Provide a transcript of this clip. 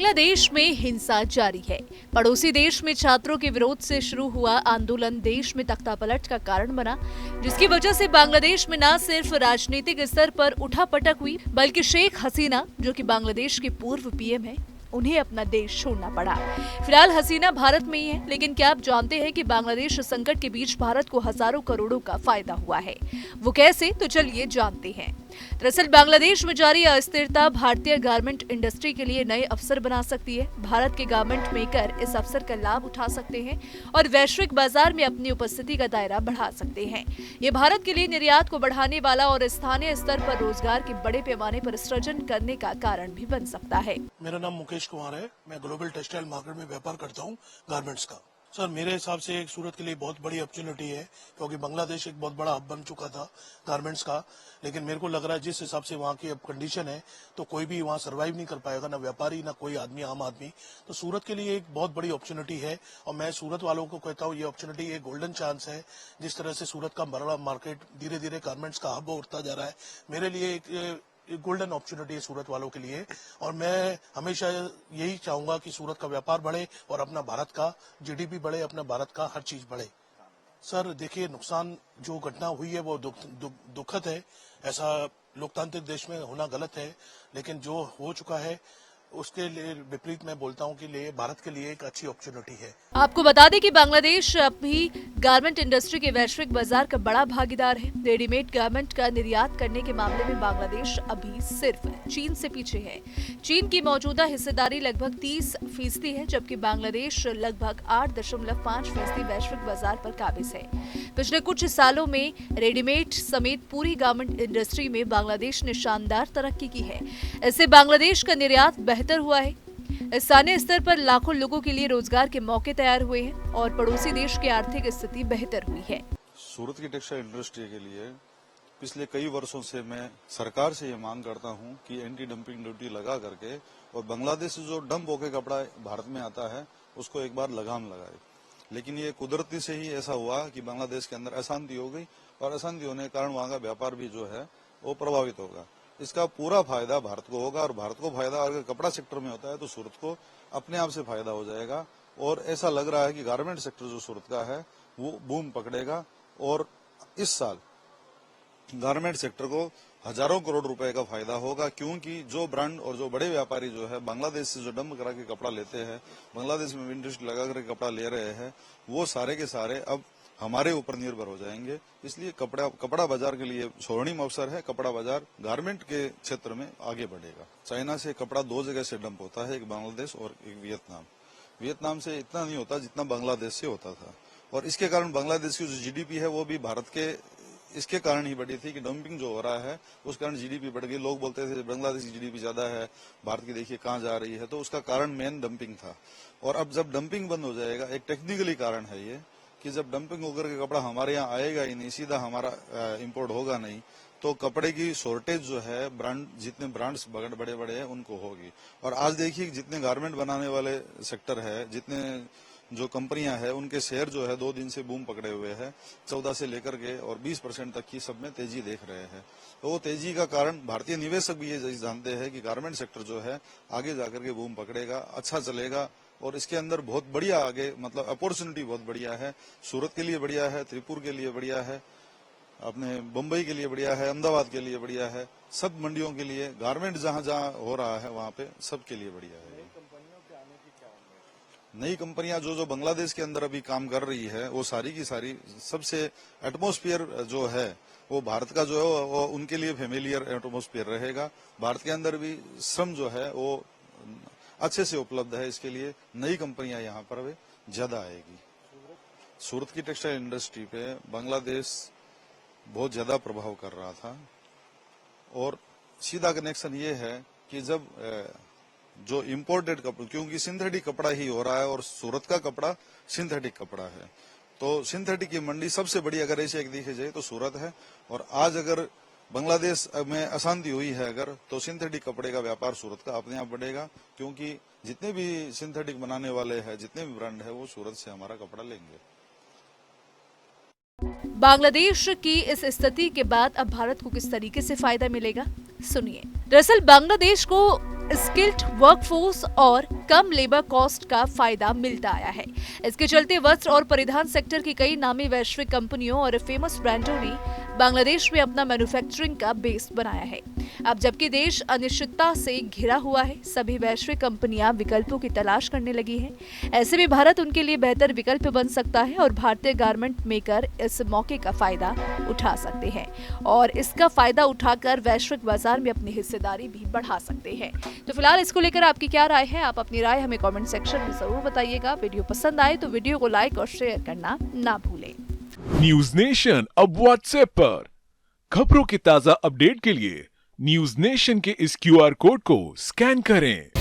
बांग्लादेश में हिंसा जारी है। पड़ोसी देश में छात्रों के विरोध से शुरू हुआ आंदोलन देश में तख्तापलट का कारण बना, जिसकी वजह से बांग्लादेश में न सिर्फ राजनीतिक स्तर पर उठापटक हुई, बल्कि शेख हसीना, जो कि बांग्लादेश के पूर्व पीएम है, उन्हें अपना देश छोड़ना पड़ा। फिलहाल हसीना भारत में ही है, लेकिन क्या आप जानते हैं कि बांग्लादेश संकट के बीच भारत को हजारों करोड़ों का फायदा हुआ है? वो कैसे? तो चलिए जानते हैं। दरअसल बांग्लादेश में जारी अस्थिरता भारतीय गारमेंट इंडस्ट्री के लिए नए अवसर बना सकती है। भारत के गारमेंट मेकर इस अवसर का लाभ उठा सकते हैं और वैश्विक बाजार में अपनी उपस्थिति का दायरा बढ़ा सकते हैं। ये भारत के लिए निर्यात को बढ़ाने वाला और स्थानीय स्तर पर रोजगार के बड़े पैमाने पर सृजन करने का कारण भी बन सकता है। मेरा नाम मुकेश कुमार है। मैं ग्लोबल टेक्सटाइल मार्केट में व्यापार करता हूँ गारमेंट्स का। सर, मेरे हिसाब से एक सूरत के लिए बहुत बड़ी अपॉर्चुनिटी है, क्योंकि बांग्लादेश एक बहुत बड़ा हब बन चुका था गारमेंट्स का। लेकिन मेरे को लग रहा है जिस हिसाब से वहाँ की अब कंडीशन है, तो कोई भी वहाँ सरवाइव नहीं कर पाएगा, ना व्यापारी ना कोई आदमी, आम आदमी। तो सूरत के लिए एक बहुत बड़ी अपॉर्चुनिटी है और मैं सूरत वालों को कहता हूँ ये अपॉर्चुनिटी एक गोल्डन चांस है। जिस तरह से सूरत का बड़ा मार्केट धीरे धीरे गारमेंट्स का हब उठता जा रहा है, मेरे लिए एक गोल्डन अपॉर्चुनिटी है सूरत वालों के लिए। और मैं हमेशा यही चाहूंगा कि सूरत का व्यापार बढ़े और अपना भारत का जीडीपी बढ़े, अपना भारत का हर चीज बढ़े। सर देखिए, नुकसान जो घटना हुई है वो दुखद है। ऐसा लोकतांत्रिक देश में होना गलत है, लेकिन जो हो चुका है उसके लिए विपरीत मैं बोलता हूं कि लिए भारत के लिए एक अच्छी अपॉर्चुनिटी है। आपको बता दें कि बांग्लादेश अभी गारमेंट इंडस्ट्री के वैश्विक बाजार का बड़ा भागीदार है। रेडीमेड गारमेंट का निर्यात करने के मामले में बांग्लादेश अभी सिर्फ चीन से पीछे है। चीन की मौजूदा हिस्सेदारी लगभग 30% है, जबकि बांग्लादेश लगभग 8.5% वैश्विक बाजार पर काबिज है। पिछले कुछ सालों में रेडीमेड समेत पूरी गारमेंट इंडस्ट्री में बांग्लादेश ने शानदार तरक्की की है। इससे बांग्लादेश का निर्यात बेहतर हुआ है। स्थानीय स्तर पर लाखों लोगों के लिए रोजगार के मौके तैयार हुए हैं और पड़ोसी देश की आर्थिक स्थिति बेहतर हुई है। सूरत की टेक्सटाइल इंडस्ट्री के लिए पिछले कई वर्षों से मैं सरकार से ये मांग करता हूँ कि एंटी डंपिंग ड्यूटी लगा करके और बांग्लादेश से जो डंप होके कपड़ा भारत में आता है उसको एक बार लगाम लगाए। लेकिन ये कुदरती से ही ऐसा हुआ कि बांग्लादेश के अंदर अशांति हो गई और अशांति होने के कारण वहाँ का व्यापार भी जो है वो प्रभावित होगा। इसका पूरा फायदा भारत को होगा और भारत को फायदा अगर कपड़ा सेक्टर में होता है तो सूरत को अपने आप से फायदा हो जाएगा। और ऐसा लग रहा है कि गारमेंट सेक्टर जो सूरत का है वो बूम पकड़ेगा और इस साल गारमेंट सेक्टर को हजारों करोड़ रुपए का फायदा होगा, क्योंकि जो ब्रांड और जो बड़े व्यापारी जो है बांग्लादेश से जो डंप करा के कपड़ा लेते हैं, बांग्लादेश में इंडस्ट्री लगा करके कपड़ा ले रहे हैं, वो सारे के सारे अब हमारे ऊपर निर्भर हो जाएंगे। इसलिए कपड़ा बाजार के लिए स्वर्णिम अवसर है। कपड़ा बाजार गारमेंट के क्षेत्र में आगे बढ़ेगा। चाइना से कपड़ा 2 जगह से डंप होता है, एक बांग्लादेश और एक वियतनाम। वियतनाम से इतना नहीं होता जितना बांग्लादेश से होता था और इसके कारण बांग्लादेश की जो जीडीपी है वो भी भारत के इसके कारण ही बढ़ी थी कि डंपिंग जो हो रहा है उस कारण जीडीपी बढ़ गई। लोग बोलते थे बांग्लादेश की जीडीपी ज्यादा है, भारत की देखिए कहाँ जा रही है, तो उसका कारण मेन डंपिंग था। और अब जब डंपिंग बंद हो जाएगा, एक टेक्निकली कारण है ये कि जब डंपिंग होकर के कपड़ा हमारे यहाँ आएगा ही नहीं, सीधा हमारा इंपोर्ट होगा नहीं, तो कपड़े की शॉर्टेज जो है ब्रांड जितने ब्रांड्स बड़े बड़े हैं उनको होगी। और आज देखिए जितने गारमेंट बनाने वाले सेक्टर है, जितने जो कंपनियां हैं, उनके शेयर जो है 2 दिन से बूम पकड़े हुए हैं। 14 से लेकर के और 20% तक की सब में तेजी देख रहे हैं। तो वो तेजी का कारण भारतीय निवेशक भी ये जानते हैं कि गारमेंट सेक्टर जो है आगे जाकर के बूम पकड़ेगा, अच्छा चलेगा और इसके अंदर बहुत बढ़िया आगे मतलब अपॉर्चुनिटी बहुत बढ़िया है। सूरत के लिए बढ़िया है, त्रिपुर के लिए बढ़िया है, अपने बम्बई के लिए बढ़िया है, अहमदाबाद के लिए बढ़िया है, सब मंडियों के लिए गारमेंट जहां जहां हो रहा है वहां पे सबके लिए बढ़िया है। नई कंपनियां जो बांग्लादेश के अंदर अभी काम कर रही है वो सारी की सारी सबसे एटमॉस्फेयर जो है वो भारत का जो है वो उनके लिए फेमिलियर एटमॉस्फेयर रहेगा। भारत के अंदर भी श्रम जो है वो अच्छे से उपलब्ध है, इसके लिए नई कंपनियां यहाँ पर ज्यादा आएगी। सूरत की टेक्सटाइल इंडस्ट्री पे बांग्लादेश बहुत ज्यादा प्रभाव कर रहा था और सीधा कनेक्शन ये है कि जब जो इम्पोर्टेड कपड़ा, क्योंकि सिंथेटिक कपड़ा ही हो रहा है और सूरत का कपड़ा सिंथेटिक कपड़ा है, तो सिंथेटिक की मंडी सबसे बड़ी अगर ऐसे एक देखी जाए तो सूरत है। और आज अगर बांग्लादेश में अशांति हुई है अगर, तो सिंथेटिक कपड़े का व्यापार सूरत का अपने आप बढ़ेगा, क्योंकि जितने भी सिंथेटिक बनाने वाले हैं, जितने भी ब्रांड है वो सूरत से हमारा कपड़ा लेंगे। बांग्लादेश की इस स्थिति के बाद अब भारत को किस तरीके से फायदा मिलेगा, सुनिए। दरअसल बांग्लादेश को स्किल्ड वर्कफोर्स और कम लेबर कॉस्ट का फायदा मिलता आया है। इसके चलते वस्त्र और परिधान सेक्टर की कई नामी वैश्विक कंपनियों और फेमस ब्रांडों ने बांग्लादेश में अपना मैन्युफैक्चरिंग का बेस बनाया है। अब जबकि देश अनिश्चितता से घिरा हुआ है, सभी वैश्विक कंपनियां विकल्पों की तलाश करने लगी हैं। ऐसे में भारत उनके लिए बेहतर विकल्प बन सकता है और भारतीय गारमेंट मेकर इस मौके का फायदा उठा सकते हैं और इसका फायदा उठाकर वैश्विक बाजार में अपनी हिस्सेदारी भी बढ़ा सकते हैं। तो फिलहाल इसको लेकर आपकी क्या राय है? आप अपनी राय हमें कमेंट सेक्शन में जरूर बताइएगा। वीडियो पसंद आए तो वीडियो को लाइक और शेयर करना ना भूलें। न्यूज नेशन अब व्हाट्सएप पर खबरों के ताजा अपडेट के लिए न्यूज नेशन के इस QR कोड को स्कैन करें।